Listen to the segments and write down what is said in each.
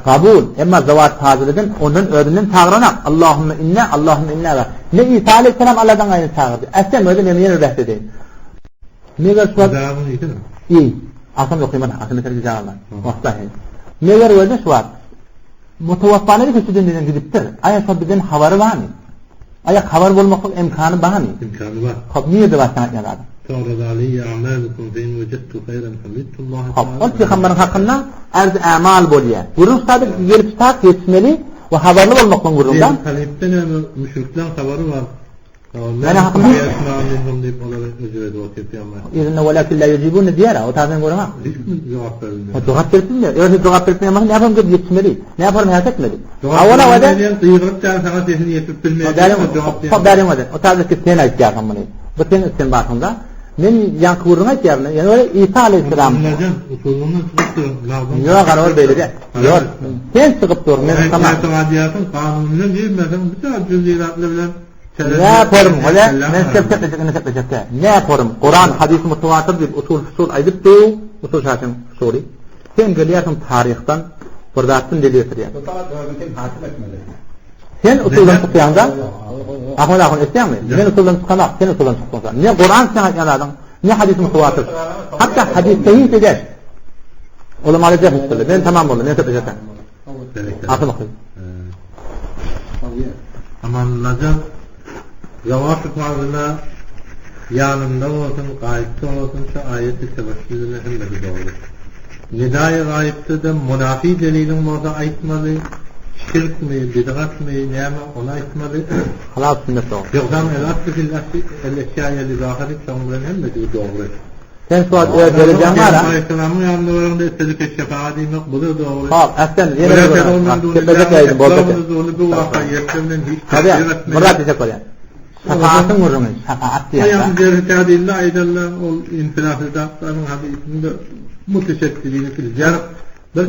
Kabul. Emma zavat hazırladın. Onun ödünün tağırına Allahümme inna ve ne İsa aleyhisselam Allah'tan aynı tağırdı. Esem ödün emeğini rehber edeyim. Neler suat? İyi. Asam yok iman. Asam mesela güzel Allah. Vallahi. Neler ödün suat? Mutavaffaları kötüdüğünden gidiptir. Ayak sabidin havarı var mı? Ayak havar olmaklık imkanı var mı? İmkanı var. Kab niye de var sanat yaradı? Sonra aleyhi a'malukum fe in vecedtu hayran hamidullah Kab. O peygamberin hakkında arz amal boluyor. Burun sadık gelip tak yetmeli ve havarlı olmakla gururdan. Talipten ama müşrikler havarı var. Yani hakkında yasma'nın deyip onlara ücret yapıyorlar. İzne velakin la yecibun diyara. O tarzdan göremem. Hiç mi cevap vermiyor? O cevap versin mi? Eğer cevap versin ne yaparım ki yetmeli? Ne yaparım hayat etmeli? Avvala vada yığırıp da sana sesini yetip bilmeyen cevap veremedi. O tarzda ki sen aytacağım bunu. Bu senin için bakımda. Men yankı vuruna yerine yani öyle İsa aleyhisselam. Usulundan çıkıp durun. Yok anor böyle de. Yok. Sen çıkıp dur. Men tamam. Adiyatın kanununu bilmeden bütün cüz'iratla bilen ne yaparım öyle? Men sepetecek. Ne yaparım? Kur'an, hadis mutawatir bir usul aydıp du. Usul şartın usuli. Sen geliyorsun tarihten buradan deliyetiyor. Sen usuldan çıkıyanda ahon istiyor mu? Ben usuldan çıkamak, sen usuldan çıkıyorsan. Ne Kur'an sen yaladın, ne hadis mutawatir. Hatta hadis sahih eder. Ulamalar cevap ben tamam oldum. Ne sepetecek? Akıl bakayım. Aman lazım. Zavaf tarzına yanında olsun, gayipte olsun şu ayeti tebaşşüzüne hem de doğru. Nidai gayipte de munafi delilin orada aytmalı, şirk mi, bid'at mi, neyme ona aytmalı. Halas sünnet o. Yoktan el-aslı fil-eşyaya li-zahari çamurların hem de doğru. Sen suat vereceğim var ha? Aleyhisselam'ın yanında varında istedik şefaat etmek bu da doğru. Aslen yine böyle. Kepecek yaydım bozdaki. Tabii Murat diyecek oraya. Şefaatın vurunu. Şefaat diye. Yani zerrekadille aydallah o infilafı dağıtlarının hadisinde müteşekkiliğini filcar.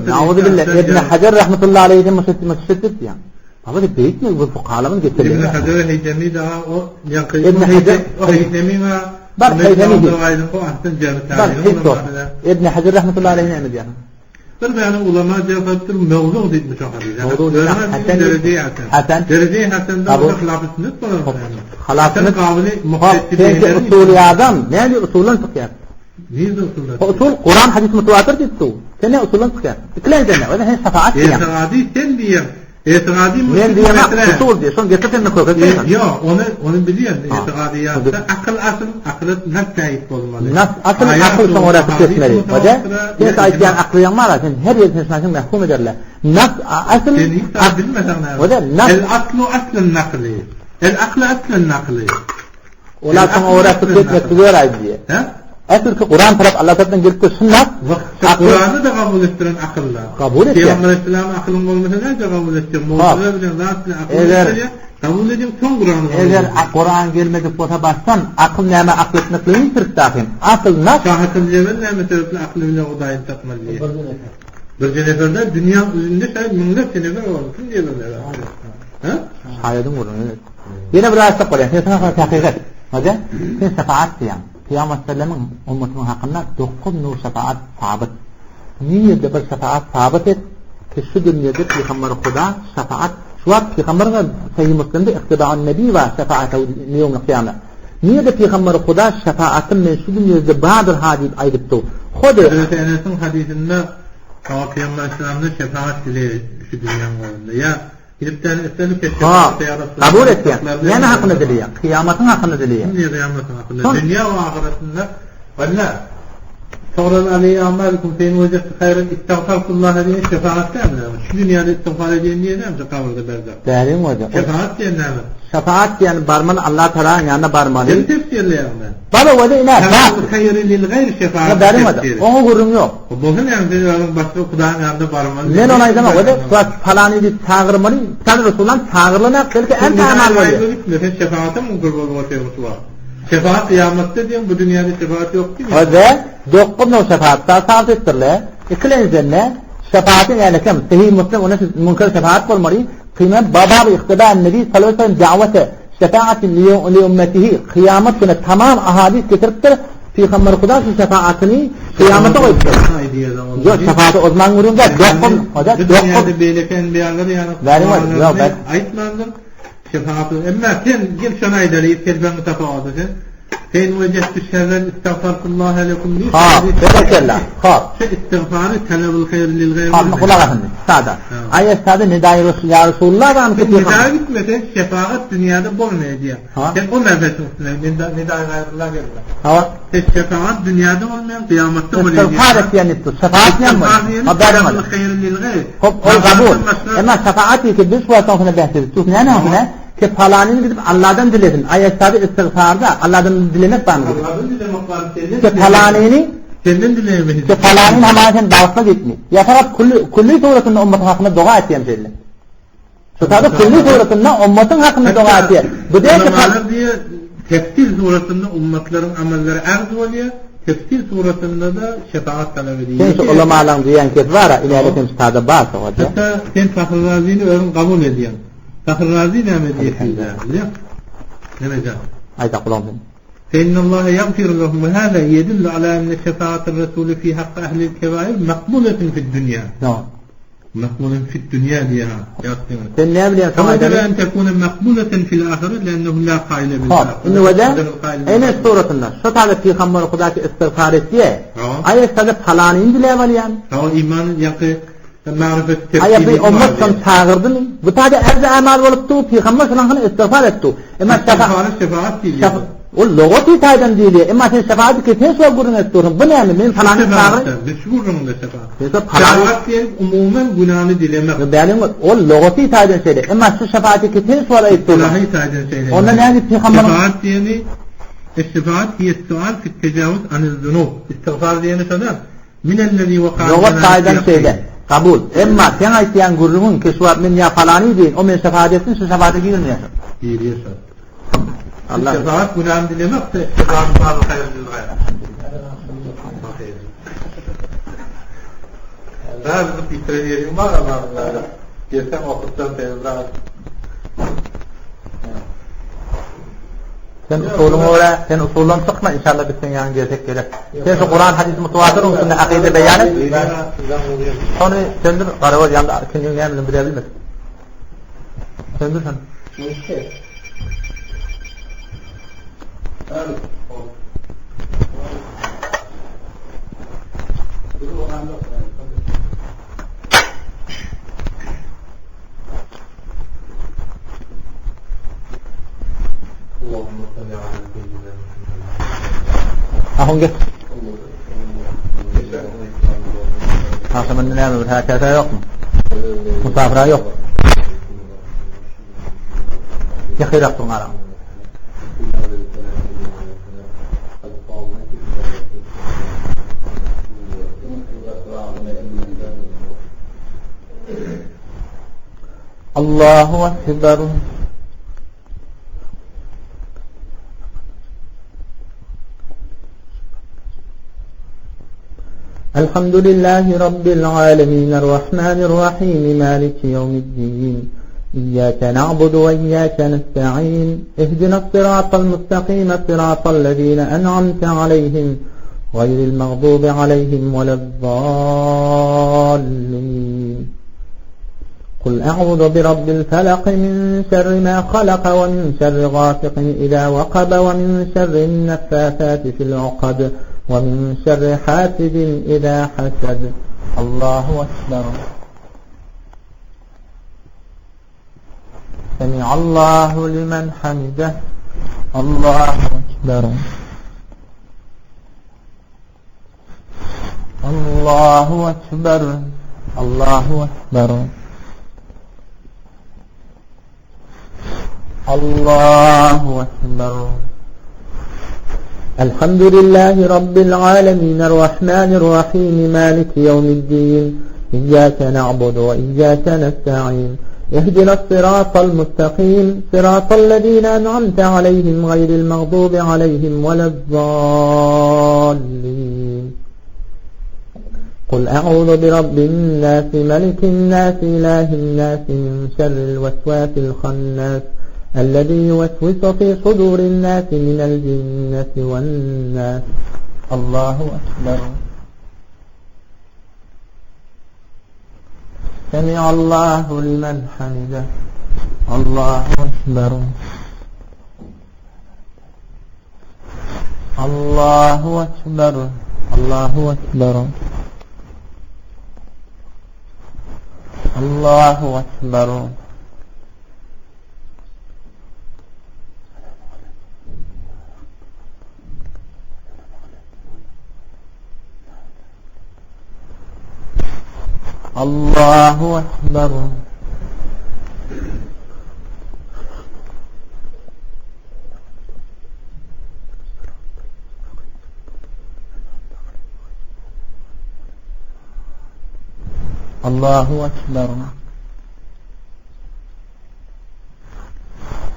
Nauzu billah. İbn Hacer rahmetullahi aleyh'den müteşekkil diye. Baba de beyt mi bu fukahaların getiriyor. İbn Hacer Heytemi daha o İbn Hacer Heytemi var. Bak Heytemi değil. Bak İbn Hacer rahmetullahi aleyh'den mi diyor? Yani ulama cevaplattır mevzu etmiş o hadis. Mevzu hasen. Derece hasen'da halafısınız falan. Halafısınız kavli muhaddislerin. Peki usulü adam ne usulun çıkıyor? Neydi usullar? Usul Kur'an hadis mutawatir diyor. Sen ne usulun çıkıyor? İklen dene. Öyle şefaat diyor. İtikadi sen diyem. İtikadi men diyem usul diyor. Son getirdin mi koyuyorsun? Yok onu biliyorum. İtikadiyatta akıl nasıl ait olmalı? Nasıl akıl son orası kesmeli. Öyle. Sen aytyan aklıyan var sen her yerden sanki mahkum ederler. Nasıl asıl bilmesen öyle nasıl el-aklu aslın nakli. El-aklu aslın nakli. Ola son orası kesmek diyor diye. He? Asıl ki Kur'an taraf Allah tarafından gelip de sünnet Kur'an'ı da kabul ettiren akılla. Kabul et. Peygamber Aleyhisselam akılın olmasa nerede kabul edecek? Muğtazile bilen nasıl akıl edecek? Kabul edecek son Kur'an'ı. Eğer Kur'an gelmedik bota bassan akıl neyme akıl etmekliğin tırstahim. Akıl nasıl? Şahıtın cevel neyme sebeple akıl bile odayın takmalı diye. Bir ceneferde dünya üzerinde şayet millet senefer olsun diye böyle. Ha? Şahidim vurun. Yine bir ayet var. Sen sana hakikat. Hadi. Sen şefaat diyen. Kıyamet Sellem'in ümmetinin hakkında 9 nur şefaat sabit. Niye de bir şefaat sabit et? Ki şu dünyada Peygamber Huda şefaat şu vakit Peygamber'in Sahih Müslim'de iktida'ın nebi ve şefaat yevmil kıyamet. Niye de Peygamber Huda şefaatin men şu dünyada badır hadis aydıptı. Huda Enes'in hadisinde Peygamber Aleyhisselam'da şefaat dile şu dünyanın ya gidipten istedik şefaat kabul et yani. Yani hakkını diliyor. Kıyametin hakkını diliyor. Niye kıyametin hakkını? Dünya ve ahiretinde valla sonra aleyhi ammalikum feyn vecehtu hayran istağfarkullaha diye şefaat der mi? Şu dünyada istağfar edeyim diye der mi? Kabirde berzak. Derim hocam. Şefaat diyen der mi? Şefaat diyen barman Allah Teala'nın yanına barmalı. Ben tefsirleyeyim ben. Baba vada ina. Hayri lil gayr şefaat. Derim hocam. O gurum yok. Bu yani senin başka Kuday'ın yanında barmalı. Men ona aytama vada falani bir çağırmalı. Sen Resulullah çağırılana belki en tamam var. Ben şefaate mi kurban ortaya var? Şefaat kıyamette diyorum bu dünyada şefaat yok değil mi? Hadi 9 nur şefaatta sabit ettirler. İkincisi şefaatin yani kim? Sahih Müslim ona münker şefaat olmalı. Kıymet baba ve iktida Nebi sallallahu aleyhi ve sellem daveti şefaatin li ümmetihi kıyamet günü tamam ahadis getiriptir. Peygamber Huda şefaatini Kıyamete koyup. Yok şefaati uzman gurunda dokun. Hoca dokun. Dünyada beyleken beyanları yani. Verim var. Yok ben. Aytmandım. Şefaati. Ama sen gel şuna aydarıyıp kelbeni tapağı sen. Sen vecehtu şerren istağfartullaha lekum diye. Ha. Berekella. Ha. Şu istiğfarı talabul hayr lil gayr. Ha. Kulak atın. Sada. Ayet sada nidai Resul ya Resulullah var mı? Nidai gitmese şefaat dünyada bolmayacak. Sen o nefesin üstüne nidai gayrullah gelme. Ha. Şefaat dünyada olmayan kıyamette olacak. İstiğfar ettiğini tut. Şefaat yapma. Haberim var. Hop o kabul. Ama şefaati ki biz vasıfına sonra bahsediyoruz. Tut ne ne? Ki falanını gidip Allah'tan dilesin. Ayet-i istiğfarda Allah'tan dilemek var mı? Allah'tan dilemek var. Ki falanını senden dilemeyiz. Ki falanın hemen sen dağıtma gitmiyor. Ya fakat kulli suretinde ümmetin hakkında dua ettiğim şeyle. Şu tabi kulli suretinde ümmetin hakkında dua ettiğim. Bu değil ki diye tefsir suretinde ümmetlerin amelleri arz oluyor. Tefsir suretinde de şefaat talep ediyor. Sen şu ulamaların diyen ki var ya ilerletim stada bazı hoca. Hatta sen Fakhr Razi'ni öğren kabul ediyorsun. Fakhr Razi ne ediyorsun? Biliyor musun? Ne diyeceğim? Ayda kulağım benim. فإن الله يغفر لهم وهذا يدل على أن شفاعة الرسول في حق أهل الكبائر مقبولة في الدنيا. نعم. مقبولة في الدنيا ديها. كما أن تكون مقبولة في الآخرة لأنه لا قائل بالآخرة. إنه وده أين سورة الناس شو تعرف في خمر خداك استغفارتيه؟ أي استغفار فلانين بلا يعني. هو إيمان يقي معرفة تفسير. أي في أمة كم تاغردني بتاعي أرز أعمال ولتو في خمر سنخن استغفارتو. إما شفاعة واللغة تايدن ديلي إما في الشفاعة كيف يقولون استورهم بنيان من فلان تاغر بشكرهم للشفاعة عموما جنان ديلما بالين واللغة تايدن شيء إما في الشفاعة كيف يسوى استورهم لا هي تايدن شيء قلنا يعني في خمر الشفاعة هي السؤال في التجاوز عن الذنوب استغفار دينا شنو من الذي وقع لغة تايدن شيء قبول إما كان يتيان قررون كسوى من يا فلاني دين أو من شفاعتين شفاعة جيرني يشهد الله شفاعة جنان ديلما شفاعة بعض الخير للغير هذا في تريدي ما لا يسمى وقتاً في الرأس sen usuldan çıkma inşallah bütün yan gezek gerek. Sen şu Kur'an hadis mutawatir olsun akide beyan et. Sonra sendir qarava yanda kimden gelmeden bilebilmez. Sendir sen. Ahon git. Hasan ne yapıyor? Hakata yok mu? Musafira yok. Yakıraktın ara. Allahu Ekber. الحمد لله رب العالمين الرحمن الرحيم مالك يوم الدين إياك نعبد وإياك نستعين اهدنا الصراط المستقيم صراط الذين أنعمت عليهم غير المغضوب عليهم ولا الضالين قل أعوذ برب الفلق من شر ما خلق ومن شر غاسق إذا وقب ومن شر النفاثات في العقد ومن شر حاسد إذا حسد الله أكبر سمع الله لمن حمده الله أكبر الله أكبر الله أكبر الله أكبر الحمد لله رب العالمين الرحمن الرحيم مالك يوم الدين إياك نعبد وإياك نستعين اهدنا الصراط المستقيم صراط الذين أنعمت عليهم غير المغضوب عليهم ولا الضالين قل أعوذ برب الناس ملك الناس إله الناس من شر الوسواس الخناس الذي يوسوس في صدور الناس من الجنة والناس الله أكبر سمع الله لمن حمده. الله أكبر. الله أكبر. الله أكبر. الله أكبر. الله أكبر. الله أكبر.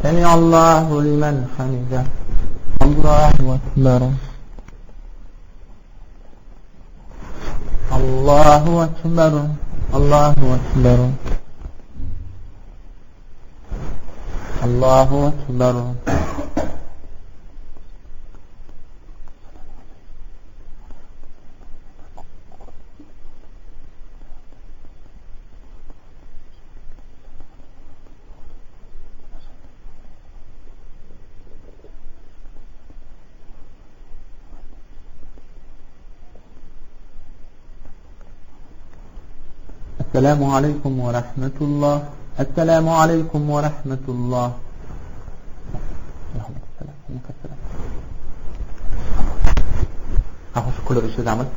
سمع الله لمن حمده. الله أكبر. الله أكبر. الله أكبر. الله أكبر. السلام عليكم ورحمة الله. السلام عليكم ورحمة الله. أخذ كل رشيد عمل.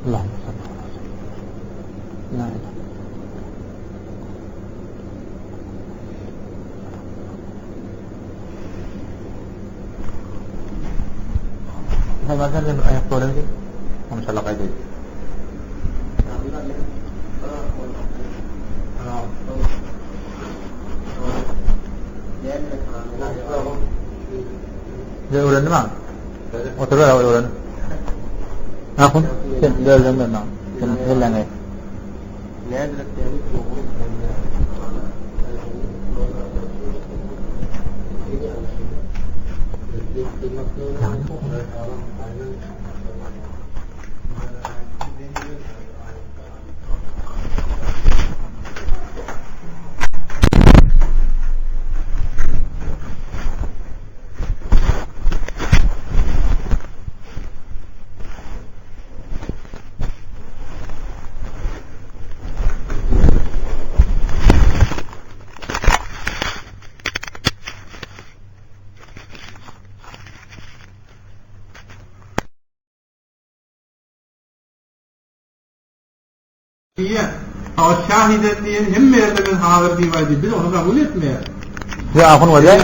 اللهم صل على سيدنا. لا إله. هاي ما كان ayat tolong ni. Masalah kayak gitu. Dia udah nama. Oh terus ada udah. Aku dah nama. Hilang eh. O şahidenliğin hem yerlerin hazır divaydı. Biz onu kabul etmeyelim. Ya akın öyle.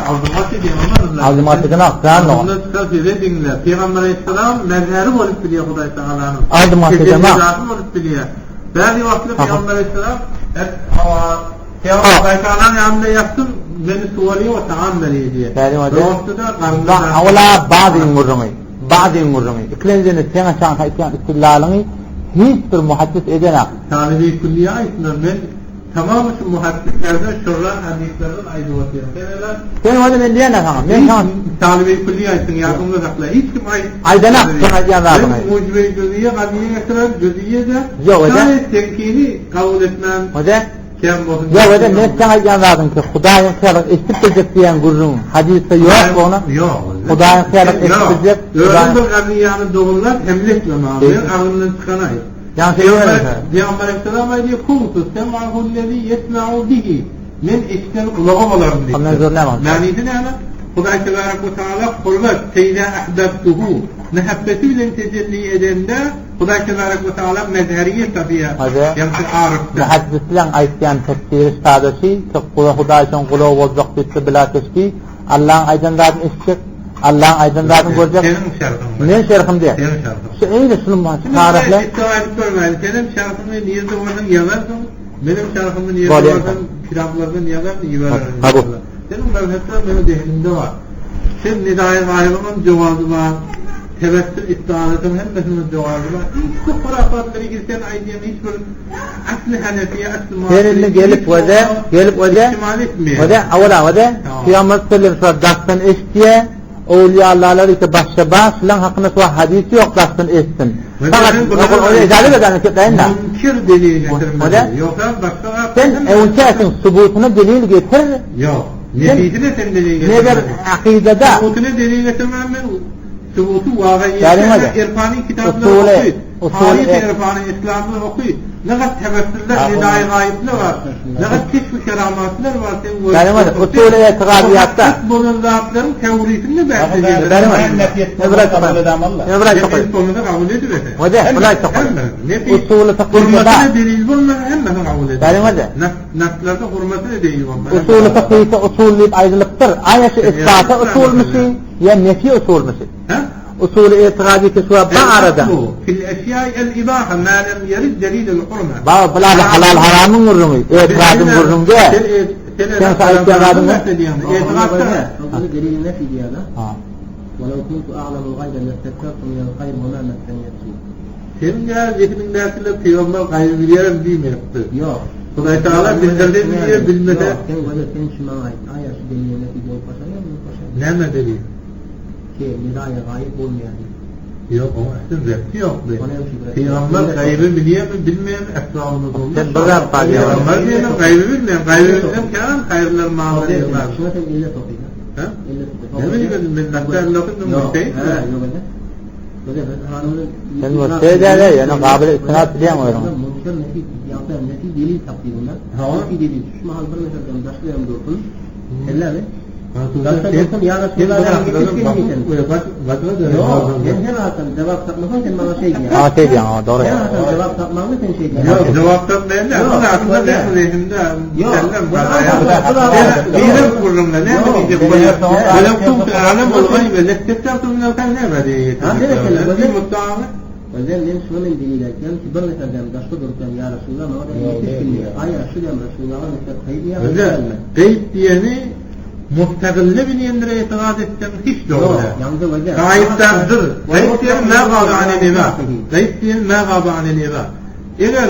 Azimatlıkını aktaran o. Bunu çıkartıyor dinle. Peygamber Aleyhisselam mezheri olup biliyor Huday Teala'nın. Azimatlıkını olup biliyor. Belli vakti Peygamber Aleyhisselam Peygamber Huday Teala'nın yanında yaptım. Beni suvalıyor ve taam veriyor diye. Belli vakti. Avla bazı murrumi. İklenizini sen aşağı kayıtlayan istilalını hiçbir muhaddis edene. Talibi külliye aitinde ben tamamı şu muhaddislerden şuradan hadislerden ayrı bakıyorum. Sen o zaman diyene kanka. Ben kanka. Talibi külliye aitsin yakınlığı sakla. Hiç kim Aydana sana diyen razım. Ben mucibe-i gözüye, kadiye getiren gözüye de şayet tenkini kabul etmem. Hocam. Ya öyle ne sana diyen razım ki Hudayın kıyalık istipecek diyen gurrun hadiste yok mu ona? Yok. Hudayın kıyalık istipecek. Öğren bir kadiyanın doğrular emlekle mağdur. Ağından çıkan ayet. Yani Peygamber Aleyhisselam diyor kuntu sem'ahullezî yesma'u bihi min işten kulağım olarım diyor. Manisi ne ana? Huday Tebarek ve Teala hurmet seyde ahbabtuhu mehabbetiyle tecelli edende Huday Tebarek ve Teala mezheriye tabiye yamsı arifte. Muhaddislerin aytgan tefsir istadesi ki Huday'ın kulu olacak bitti bila teşki Allah'ın aydınlarını işçek Allah'ın aydınlarını görecek. Senin şerhim. Ne şerhim diye? Senin şerhim. Şu öyle sunum tarihler. Senin şerhimi niye zamanın yalarsın? Benim şerhimi niye zamanın kitablardan yalarsın? Senin mevhetler benim dehlinde var. Sen nidayet ayrılığın cevazı var. Tevessül istihadetin hemmesinin cevazı var. Hiçbir hurafatları girsen aydiyen hiçbir asli hanefiye, asli muhasiri. Seninle gelip öde avla Kıyamet Selim dastan eştiye Awliyalar ise başka başlan hakkında şu hadisi yok dastan etsin. Fakat o icazet eden kitleyin de. Münkir delil getirmedi. Yok lan başka. Sen evunçasın subutuna delil getir. Yok. Nefisine sen delil getir. Neler akidede. Subutuna delil getirmem ben. Subutu vâgâiyete irfani kitapları okuyun. Tarih-i irfani İslam'ı okuyun. Ne kadar tevessüller, nidâ-i gâibler var. Ne kadar keşf-i keramatlar var. Usulü etiqadiyatta. Bunun zatların teorisini bahsediyorlar. Ne bırak sonunda kabul edilir. Usulü hurmatine delil bulmadan hemmesini kabul edilir. Naslarda hurmatine delil bulmadan. Usulü fıkhiyse usullü ayrılıktır. Ayet-i ispata usul müsü ya nefi usul müsü? أصول اعتقادي كسوة بعرضة في الأشياء الإباحة ما لم يرد دليل الحرمة باب فلا حلال حرام مرمي اعتقاد مرم ده كان سألت اعتقاد دليل النفي دي هذا ولو كنت أعلم الغيب لاستكثرت من الخير وما مسني السوء senin ya zihnin dersiyle peygamber gayrı biliyorum değil mi yaptı? Yok. Huday Teala bildirdi diye bilmede. Sen şuna ait. Ayet şu delil nefi diye paşaya mı paşaya? Ne delil? Ki nidaya gayb olmayan. Yok o aslında zevki yok. Peygamber gaybı biliyor mu bilmeyen esrarını dolmuş. Sen bırak Peygamber diyelim gaybı bilmeyen. Gaybı bilmeyen kenan hayırlar mağdur ediyorlar. Şuna sen illet okuyun. Ne bileyim ben nakler lafın müştehit mi? Sen müştehit de yani kabile istinat diyemiyorum. Mümkün nefi delil takdirinde. Nefi delil. Şu mahal bir mesela başlayalım dursun. Eller mi? Dostum ya Resulallah sen hasan cevap tapmasan sen bana şey diyor. Şey diyor doğru. Sen hasan cevap tapmağını sen şey diyor. Yok cevap tapmayın da aslında ne rehimde müsellem birim kurumda ne diyecek böyle tut alem olmayı ve lektetten ne verdi. Ne mutlaka وزين لين شو من دليلك يعني تبرر كذا دشتور كان يا رسول الله ما هذا يتكلم آية شو يا رسول الله أنا قيد يعني مستقل من يندر اعتقاد التم hiç doğru. Gayiptendir. Gayipten ma gâbe anil-ibâd. Gayipten ma gâbe anil-ibâd. Eğer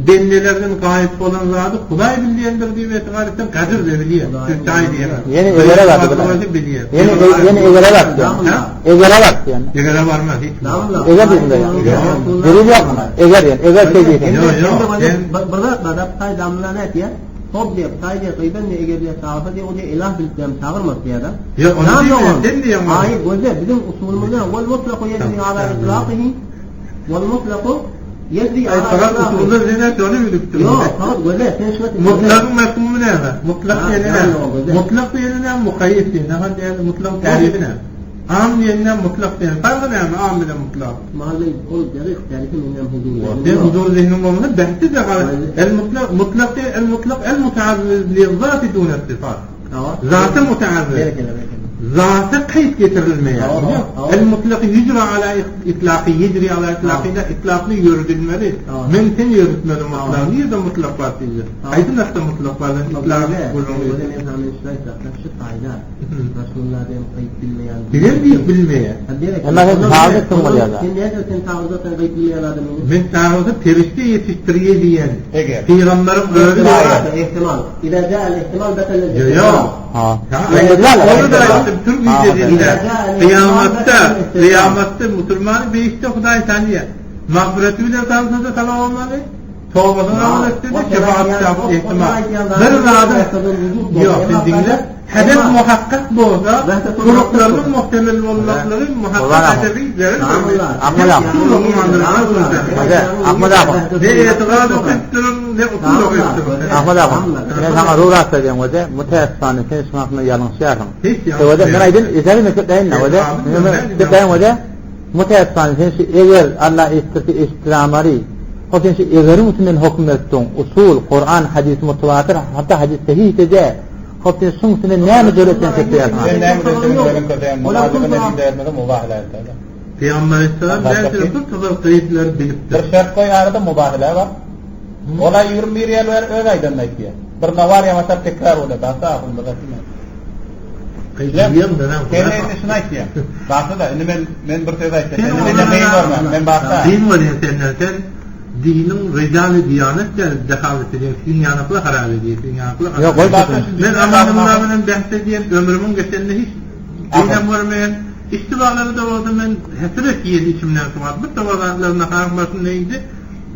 bellilerden gayip olan zatı Huday bildiyendir diye e'tiqad etsem kadir de biliyor. Türkçe diyemem. Yeni egere var. Yeni egere var. Egere var yani. Egere var mı hiç? Eger diyeyim yani. Delil yok mu? Eger yani. Eger şey diyeyim. Yok. Bana say damla ne diye? Top diye, say diye, kıyben diye, eger diye, sağırsa diye, o diye ilah bildiğim çağırmaz diye de. Yok onu değil mi? Hayır, gözde bizim usulümüzde vel mutlaku yecri ala itlâqihi vel mutlaku yecri ala itlâqihi. Fakat usulda zinnet onu biliptir. Yok, fakat gözde sen şuna... Mutlakın mefhumu ne? Mutlak yerine. Mutlak yerine mukayyif diye. Ne var diye mutlak tarifi ne? Am yerine mutlak değil. Farkı ne yani am ile mutlak? Mahalle olup yarı ihtiyarlıkın önem huzuru. Ben huzur zihnin olmalı. Behsiz de kalır. Mutlak değil. El mutaaziz li zati dune sıfat. Zatı mutaaziz. Zatı kayıt getirilmeye. El mutlak yecra ala itlaqi, yecri ala itlaqi da itlaqlı yürütülmeli. Mümkün yürütmeli mutlak. Niye de mutlak var diye? Haydi nasıl mutlak var? İtlaqı bulunmuyor. Resulullah kayıt bilmeyen. Bilir miyiz bilmeye? Onlar hep taarruz kılmalı ya da. Sen nereden taarruzdan kayıt bilmeyen adamını? Ben taarruzu perişte yetiştiriye diyen. Peki. Peygamberim öyle ihtimal. İza ja'al ihtimal betel Yok. Ha. Onu da yaptım. Türk yüzeyinde. Kıyamatta Müslümanı beşte Huday tanıyor. Mağfiretüyle kalsa da tamam olmalı. Tövbasını alır istedi. Şefaat yapıp ihtimal. Bir adım. Yok. Dinle. Hedef muhakkak bu olsa gruplarının muhtemel olmakları muhakkak hedefi verir. Ahmet abi. Ahmet abi. Ne itiqad okutturun ne usul okutturun. Ahmet abi. Ben sana ruhrat söyleyeyim o da. Muteessani sen ismakını yanlış yapın. Hiç O da ben aydın izlerim ekipleyin ne o da. Ekipleyin o da. Muteessani sen eğer Allah istiramari o sen eğerim usulün hükmettin. Usul, Kur'an, hadis mutavatir hatta hadis sahih de Kopya sunusunu ne mi döretsen tekrar? Ben ne mi döretsen tekrar? Mülazime ne değermede mübahiler. Peygamber Aleyhisselam derse bu tuzak kayıtları biliptir. Bir şart koy arada mübahiler var. Ola 21 yıl öyle aydınlık diye. Bir navar ya mesela tekrar oldu. Daha aklımda da değil. Kayıtlayalım da ne? Kendi şuna istiyor. Bahsa da ben bir söz aytım. Ben de neyi var ben bahsa. Din var insanlar dinin rical-i diyanet de dehavet ediyor. Sizin yanıklı harap ediyor. Sizin yanıklı harap ediyor. Ben amanımlarının bahsediyen ömrümün geçeninde hiç dinem varmayan istivaları da oldu. Ben hesret yiyen içimden sıvat. Bu tavalarlarına harapmasın neydi?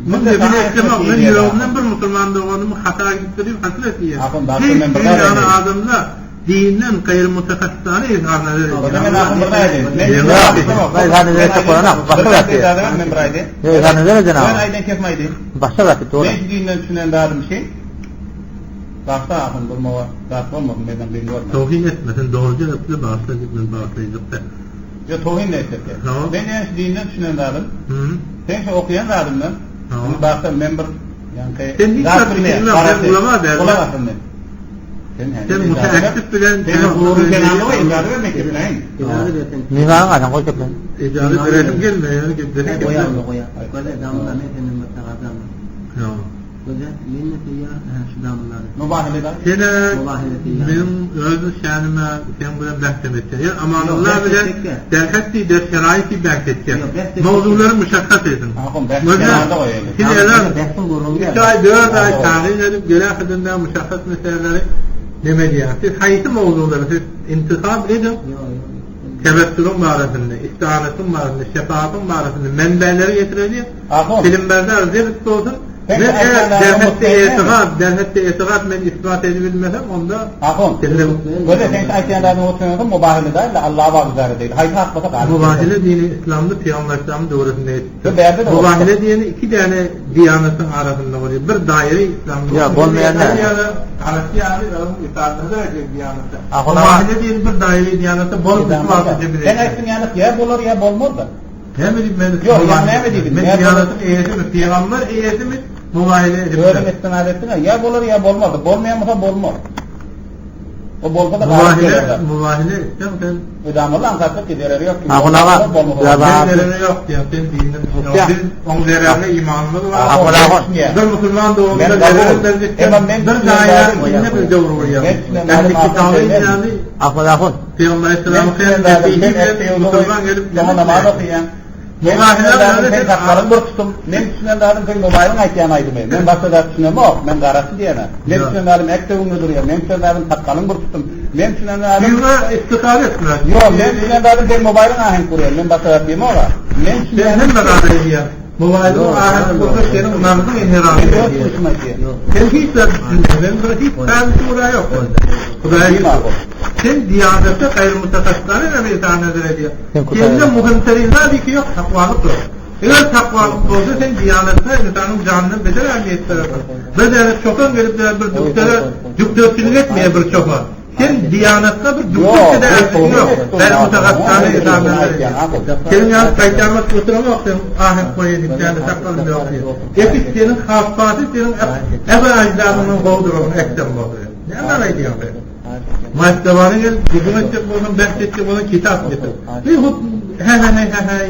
Ben de bir eklemek. Ben yüreğimden bir Müslüman doğanımı hata gittireyim. Hasret yiyen. Hiç dünyanın adımda dininden gayrı mutakasısları izharları ediyor. O zaman ben buradaydım. Ben izharları da koyana. Başka vakti. Ben buradaydım. İzharları da ne? Ben aydan kesmaydım. Başka vakti doğru. Ben dininden düşünen dağdım şey. Başta akın durma var. Dağıt olmadım benden birini görmedim. Tohin etmesin. Doğruca öpüle bağışla gitmez bağışlayacak da. Yo tohin de ettik. Ben yani dininden düşünen dağdım. Sen şu okuyan dağdım ben. Bunu bağışla member. Sen hiç bakmıyorsun. Ben ulama derdim. Ulamazsın ben. Sen müteakkif bilen Uğur'un kenarında var, icazı vermek yapmayın. Mimarın adam koy köplen. icazı verelim gelme yani. Koyar. Böyle damla ne senin mutlaka damla. Böyle minneti ya şu damlaları. Mübahileler. Sene benim özü şanıma sen buna bahsettin. Ya amanullah bile derkatli der şeraiti bahsedecek. Mevzuları müşakkat edin. Kenarda o yani. Şimdi eğer 3 ay 4 ay tahil edip gelahidinde müşakkat meseleleri demedi yani. Siz hayati mevzuları siz intikab edin. Tebessülün barasında, istihanetün barasında, şefaatün barasında menbeleri getireceğiz. Filmlerde zirhette olsun. Ve eğer derhette etiqad men ispat edebilmesem onda böyle sen ayetlerden oturuyorsun mübahileler de Allah'a bağlı değil. Hayır hakikaten kaldı. Mübahile dini İslam'da Peygamber İslam'ın doğrusunda yetişti. Mübahile dini iki tane diyanetın arasında oluyor. Bir daire İslam'da. Ya olmayanlar. Arası yani itaatında da diyaneti. Mübahile dini bir daire diyaneti bol ispat edebilir. Sen ayetsin yani ya olur ya bolmaz da. Ne bileyim ben. Yok ne bileyim. Ben diyanetin eğeti mi? Peygamber eğeti mi? Mübahile edip. Öyle istinad ettin ya olur ya bolmaz. Bolmayan mı bolmaz. O bolsa da mübahile istem sen ödamalı ankatlık giderleri yok. Akuna var. Giderleri yok diyor. Sen dinin. Biz onun üzerine imanımız var. Akuna var. Bir Müslüman doğumunda bir daire ne bir doğru oluyor. Ben kitabı yani. Akuna. Peygamber Aleyhisselam'ın kıyafeti Müslüman gelip namaz okuyan. Ben takkalın bir tutum. Ben düşünenlerim sen mübarek aytyanaydı men. Ben başka da düşünemem yok. Ben garası diyemem. Ben düşünenlerim ekteğini duruyor. Ben düşünenlerim takkalın bir tutum. Ben düşünenlerim Yılda istikrar etmez. Yok ben düşünenlerim ben mübarek ahenk kuruyor. Ben başka da diyemem ola. Ben düşünenlerim beraber ediyor. Mübarek ahenk kurdu senin namazın inhiramı ediyor. Sen hiç de düşünmüyorsun. Ben hiç tarzı oraya yok. Sen diyanette gayrı mutakasıslarıyla bir tane ediyor. Kendine muhimserinden ki yok takvalık yok. Eğer takvalık olsa sen diyanette insanın canını bedel emniyet tarafı. Bedel çoktan gelip bir doktora cüktörçülük etmeye bir çoka. Sen diyanatda bir cümle de yok. Ben mutakassane insanlar. Senin yanı kaytarmak götüremezsin. Ahim koyun yani sakalım yok diye. Etik senin hasfası senin ebe ajdadının kovduğunun eksen bozuyor. Ne anlar ediyorsun be? Maçtavarın el cüzüme çık bulun, bahsedecek bulun kitap getir. Bir hut he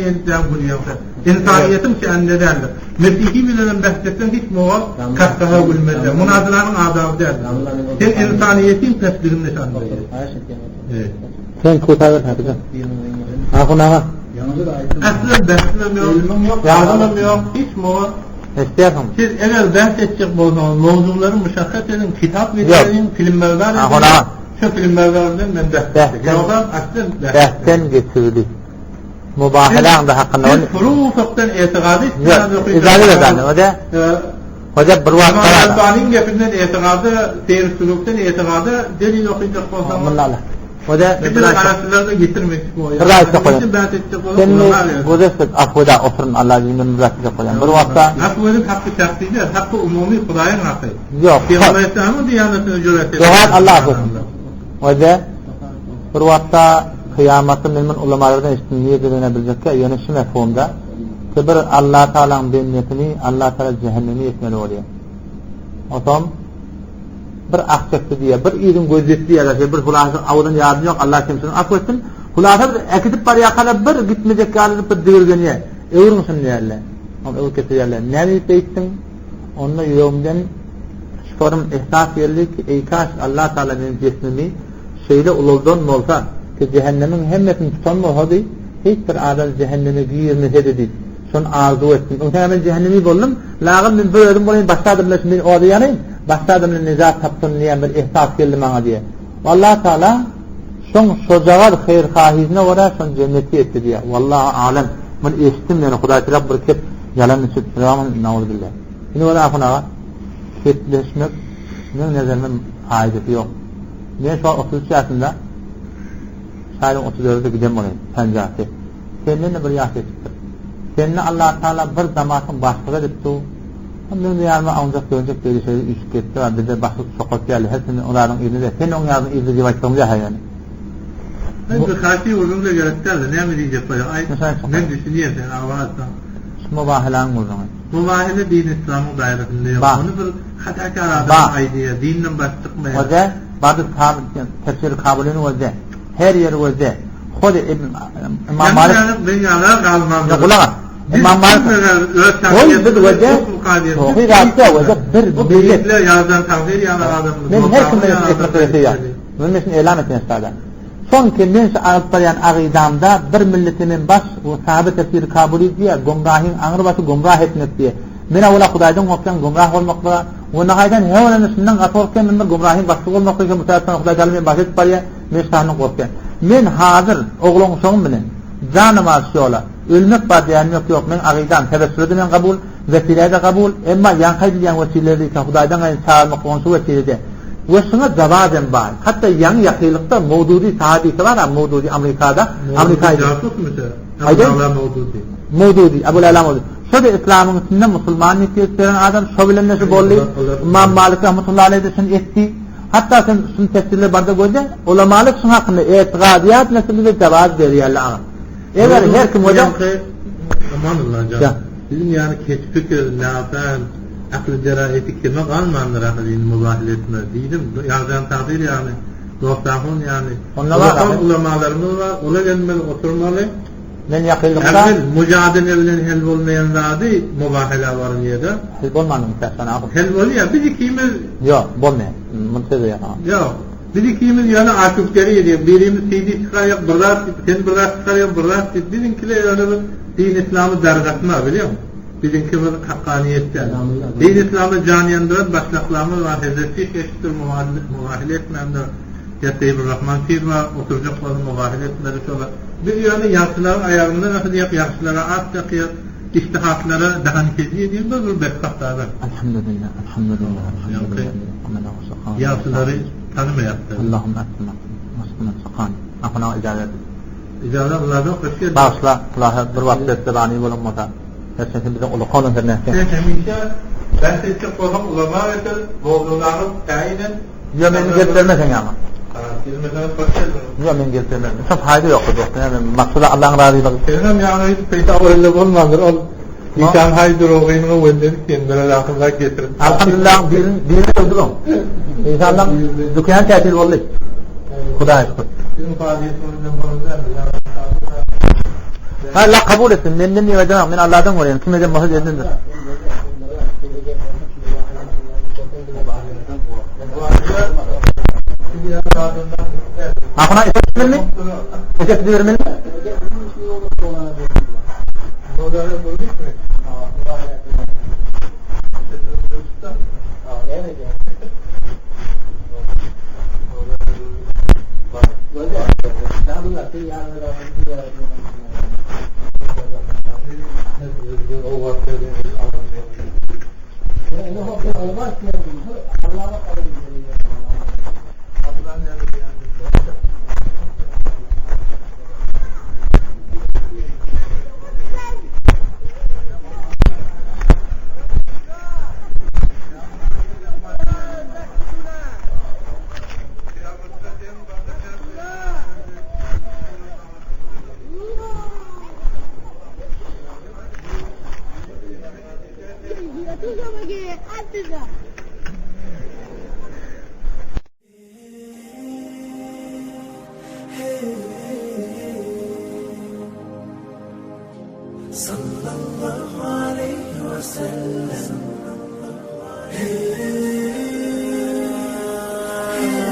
yeniden buluyor. İnsaniyetim ki annedendir. Mesih'i bilenin bahsetsen hiç muğal kahkaha bilmezler. Munazilanın adabı derdir. Sen insaniyetin tesliğini nişanlıyız. Evet. Sen kurtarır hadi. Akın ağa. Aslında bahsetmem yok, yardımım yok, hiç muğal. İstiyorsun. Siz eğer bahsedecek bulunuz, mevzuları müşahhat edin, kitap verin, filmlerden edin. Şu filmlerden ben bahsedeceğim. Bahsen getirildi. Mubahilan da hakkında siz furufaktan itiqadı izadet o da bir vakit Albani'nin gepinden itiqadı, seyir-sülükten itiqadı delil okuyacak olsanız o da bir arasılarda getirmek istiyor. Kıraysa koyun. Senin bu da afvada oturun Allah'ın müzakirete koyun. Bir vakit afvadın hakkı şahsiydi, hakkı umumi Hudayın hakkı. Yok. Peygamber İslam'ın diyanetine cüret yok Allah affetsin. O da bir vakit kıyamatın ilmin ulamalardan üstünlüğe dönebilecek ki yönüşü mefhumda ki bir Allah-u Teala'nın benniyetini Allah-u Teala cehennemi etmeli oluyor. O zaman bir ahçaklı diye, bir ilim gözleti diye, bir hulasa avudan yardım yok Allah kimsenin affetsin. Hulasa bir ekidip var yakana bir gitmeyecek yardım bir dövürgeniye. Öğür müsün yerle? Ama öğür kesi yerle. Ne deyip deyittin? Onunla yorumdan şurum ihsas yerli ki eykaş Allah-u Teala'nın cismini şeyle ululdan olsa ki cehennemin hemmesini tutanma oldu, hiç bir adam cehenneme girmese dedi. Son arzu ettim. O zaman ben cehennemi buldum. Lağım ben böyle olayım, başka adamla şimdi orada yanayım. Başka adamla nizat taptın diye bir ihsas geldi bana diye. Vallahi Teala son socavar hayırkahizine uğra son cenneti etti diye. Vallahi alem. Ben eşittim yani Huday Teala bir kez yalan için. Rahman naudillah. Şimdi o da afına ketleşmek ne nezerimin faydası yok. Ben şu an 33 yaşında Sayın 34'e gidem olayım. Pencahsi. Seninle bir yaş çıktı. Seninle Allah-u Teala bir zamanın başlığı etti. Benim yarıma ancak dönecek böyle şeyi üst etti. Bize başlık sokak geldi. Hepsinin onların izini de. Senin onun yardım izini başlamıyor yani. Ben bir karşı uzunca gerektirdi. Ne mi diyecek böyle? Ben düşünüyorum sen Allah'tan. Şu mubahilan o zaman. Mubahile din İslam'ın dairesinde yok. Onu bir hatakar adam aydiye. Dinle başlıkmaya. O da bazı tefsir kabulünü o da. Her yer o da. Kod İmam Malik. Ben yanar kalmam. Ya kulağım. İmam Malik. Oy bir vece. Oy rahatsız o da bir bilgi. Yazdan tavsiye yanar adam. Ben her kimden etmek ya. Ben mesela elan etmek istedim. Son kendin Araplaryan aqidamda bir milletimin baş o sahabe tefsir kabulü diye gumrahin anırbası gumrah etmek diye. Mena ola Xudaydan qorqan gumrah olmakla ve nahaydan hevalen şundan atorken men bir gumrahin başçı olmakla mutabatan Xuday Teala bahset bariye meştanı qorqan. Men hazır oğlum soğum bilen canım aşyola ölmek var diyen yok men aqidam tefsirde men kabul vesilede kabul emma yanqay diyen vesilede Xudaydan ayın çağırmak onsu vesilede ve şuna cevabım var. Hatta yan yakınlıkta Mevdudi sahabisi var ya Mevdudi Amerika'da. Amerika'ydı. Mevdudi. Ebu Leyla Mevdudi. Şöyle İslam'ın içinde Müslümanlık isteyen adam şöyle nasıl bollu İmam Malik rahmetullahi aleyhi etti. Hatta sen şunu tefsirle barda gördün. Ulamalık şunun hakkında itiqadiyat nasıl bir cevap veriyorlar. Eğer her kim hocam aman Allah canım. Bizim yani keşfikir, lafan aklı cerayeti kime kalmandır akılın mübahil etme değilim. Yazan tabir yani. Dostahun yani. Onlar ulamalarımız var. Ola gelmeli oturmalı. Men yakınlıkta. Evvel mücadele bilen helv olmayan zadi mübahile var niyede. Helv olmanın sana abi. Helv oluyor. Biz ikimiz. Yok bolmuyor. Munteze ya. Yok. Biz ikimiz yani akıpları ediyor. Birimiz CD çıkarıyor. Buralar sen buralar çıkarıyor. Buralar bizimkiler öyle bir din İslam'ı dergasına biliyor musun? Bizimki bir hakkaniyetten. Din İslam'ı caniyendiren başlıklarımız var. Hazreti eşittir mübahile etmeyenler. Yaseybur Rahman firma oturacak olan mübahile etmeleri şöyle. Biz yani yaşlıların ayarında nasıl yap, yaşlılara at yakıyor, iştihatlara daha nefezi ediyorlar, bir bedbahtlardan. Elhamdülillah, elhamdülillah, elhamdülillah. Yaşlıları tanımayaktır. Allahümme etme, nasılına sakan. Afına icazet et. İcazet bunlardan hoş geldin. Bağışla, Allah'a bir vakit ettirani bulunmasa. Gerçekten bize ulu konun sernesi. Sen hemişe, ben seçecek olan ulama etir, bollularım, tayinin. Yo beni getirmesen ama. Mesela başlayalım. Yok men geltemem. Çok fayda yok doktor. Yani maksada Allah'ın razılığı. Hem yani peyta öyle olmadır. O insan haydır o gıyını öldürük kendine akıllar getirir. Alhamdulillah birini öldürüm. İnsanlar dükkan tatil oldu. Kudaya şükür. Bizim faaliyetlerimizden bunu Allah kabul etsin. Memnun diyeceğim. Ben Allah'tan orayım. Kim edin bahset edindir. Akına efekt verir mi? Efekt verir mi? Atilla.